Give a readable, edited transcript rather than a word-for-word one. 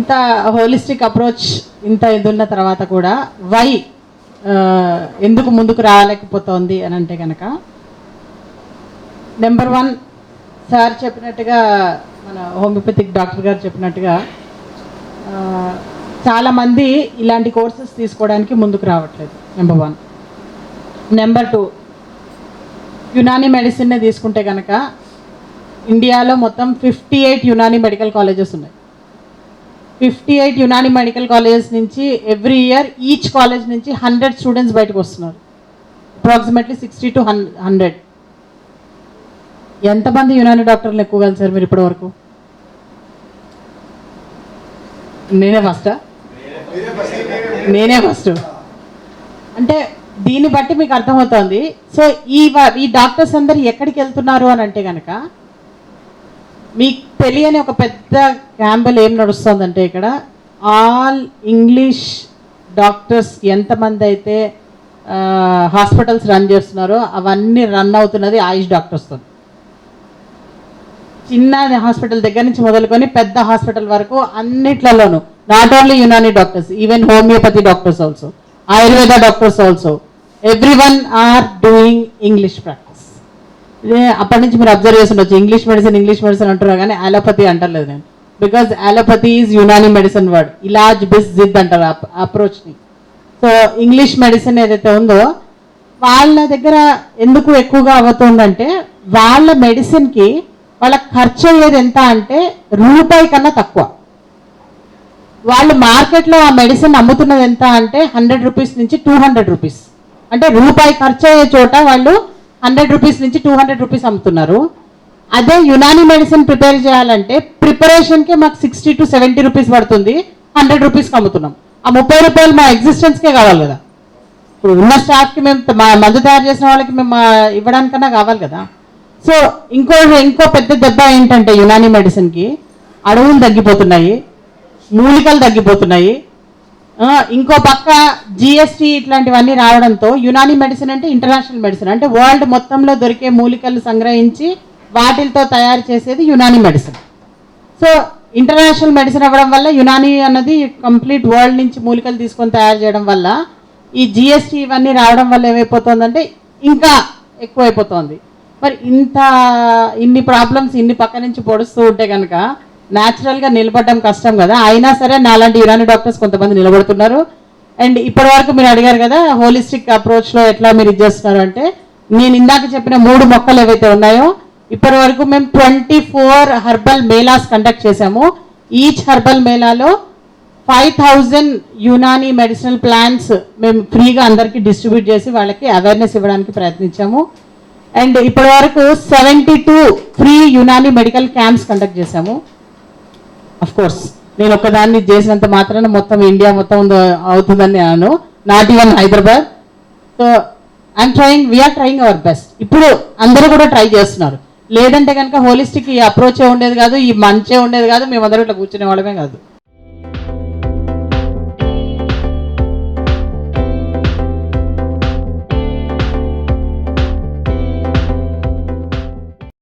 ఇంత holistic approach ఇంత ఎదున్న తర్వాత కూడా వై ఎందుకు ముందుకు రాలేకపోతుంది అని అంటే కనుక, నెంబర్ 1 సార్ చెప్పినట్టుగా, మన హోమియోపతిక్ డాక్టర్ గారు చెప్పినట్టుగా చాలామంది ఇలాంటి కోర్సెస్ తీసుకోవడానికి ముందుకు రావట్లేదు. నెంబర్ 1. నెంబర్ 2, యునానీ మెడిసిన్నే తీసుకుంటే కనుక ఇండియాలో మొత్తం 58 యునానీ మెడికల్ కాలేజెస్ ఉన్నాయి. 58 యునానీ మెడికల్ కాలేజెస్ నుంచి ఎవ్రీ ఇయర్ ఈచ్ కాలేజ్ నుంచి 100 స్టూడెంట్స్ బయటకు వస్తున్నారు. Approximately 60 to 100. ఎంతమంది యునానీ డాక్టర్లు ఎక్కువ కలిసారు మీరు ఇప్పటి వరకు? నేనే ఫస్ట్. అంటే దీన్ని బట్టి మీకు అర్థమవుతోంది. సో ఈ డాక్టర్స్ అందరు ఎక్కడికి వెళ్తున్నారు అని అంటే కనుక, మీకు తెలియని ఒక పెద్ద క్యాంపెయిన్ ఏం నడుస్తుందంటే, ఇక్కడ ఆల్ ఇంగ్లీష్ డాక్టర్స్ ఎంతమంది అయితే హాస్పిటల్స్ రన్ చేస్తున్నారో అవన్నీ రన్ అవుతున్నది ఆయుష్ డాక్టర్స్తో. చిన్న హాస్పిటల్ దగ్గర నుంచి మొదలుకొని పెద్ద హాస్పిటల్ వరకు అన్నిట్లలోనూ not only Unani doctors, even homeopathy doctors also, Ayurveda doctors also, everyone are doing English practice. ఇదే అప్పటి నుంచి మీరు అబ్జర్వ్ చేసి ఉండొచ్చు, ఇంగ్లీష్ మెడిసిన్ అంటున్నారు కానీ అలోపతి అంటలేదు నేను. Because allopathy is Unani medicine word. ఇలాజ్ బిస్ జిద్ అంటారు అప్రోచ్ని. సో ఇంగ్లీష్ మెడిసిన్ ఏదైతే ఉందో వాళ్ళ దగ్గర ఎందుకు ఎక్కువగా అవుతుందంటే, వాళ్ళ మెడిసిన్కి వాళ్ళ ఖర్చు అయ్యేది ఎంత అంటే రూపాయి కన్నా తక్కువ. వాళ్ళు మార్కెట్లో ఆ మెడిసిన్ అమ్ముతున్నది ఎంత అంటే 100 రూపీస్ నుంచి 200 రూపీస్. అంటే రూపాయి ఖర్చు అయ్యే చోట వాళ్ళు 100 రూపీస్ నుంచి 200 రూపీస్ అమ్ముతున్నారు. అదే యునానీ మెడిసిన్ ప్రిపేర్ చేయాలంటే ప్రిపరేషన్కే మాకు 60 to 70 రూపీస్ పడుతుంది, 100 రూపీస్కి అమ్ముతున్నాం. ఆ 30 రూపాయలు మా ఎగ్జిస్టెన్స్కే కావాలి కదా. ఇప్పుడు ఉన్న స్టాఫ్కి మేము మందు తయారు చేసిన వాళ్ళకి మేము ఇవ్వడానికన్నా కావాలి కదా. సో ఇంకో పెద్ద దెబ్బ ఏంటంటే యునానీ మెడిసిన్కి అడవులు తగ్గిపోతున్నాయి, మూలికలు తగ్గిపోతున్నాయి. ఇంకో పక్క జిఎస్టీ ఇట్లాంటివన్నీ రావడంతో యునానీ మెడిసిన్ అంటే ఇంటర్నేషనల్ మెడిసిన్, అంటే వరల్డ్ మొత్తంలో దొరికే మూలికలు సంగ్రహించి వాటితో తయారు చేసేది Unani medicine. So international medicine అవ్వడం వల్ల యునానీ అన్నది కంప్లీట్ వరల్డ్ నుంచి మూలికలు తీసుకొని తయారు చేయడం వల్ల ఈ జిఎస్టీ ఇవన్నీ రావడం వల్ల ఏమైపోతుందంటే ఇంకా ఎక్కువైపోతుంది. మరి ఇన్ని ప్రాబ్లమ్స్ ఇన్ని పక్క నుంచి పొడుస్తూ ఉంటే కనుక న్యాచురల్గా నిలబడడం కష్టం కదా. అయినా సరే నాలాంటి యునానీ డాక్టర్స్ కొంతమంది నిలబడుతున్నారు. అండ్ ఇప్పటి వరకు మీరు అడిగారు కదా హోలిస్టిక్ అప్రోచ్లో ఎట్లా మీరు ఇది చేస్తున్నారు అంటే, నేను ఇందాక చెప్పిన 3 మొక్కలు ఏవైతే ఉన్నాయో ఇప్పటి వరకు మేము 24 హెర్బల్ మేళాస్ కండక్ట్ చేశాము. ఈచ్ హెర్బల్ మేళాలో 5000 యునానీ మెడిసినల్ ప్లాంట్స్ మేము ఫ్రీగా అందరికీ డిస్ట్రిబ్యూట్ చేసి వాళ్ళకి అవేర్నెస్ ఇవ్వడానికి ప్రయత్నించాము. అండ్ ఇప్పటి వరకు 72 free Unani medical camps conduct చేశాము. అఫ్ కోర్స్ నేను ఒక్కదాన్ని చేసినంత మాత్రాన మొత్తం ఇండియా మొత్తం అవుతుందని అను, not even Hyderabad. So we are trying our best. ఇప్పుడు అందరూ కూడా ట్రై చేస్తున్నారు. లేదంటే కనుక హోలిస్టిక్ ఈ అప్రోచే ఉండేది కాదు, ఈ మంచే ఉండేది కాదు, మేమందరూ ఇట్లా కూర్చునే వాళ్ళమే కాదు.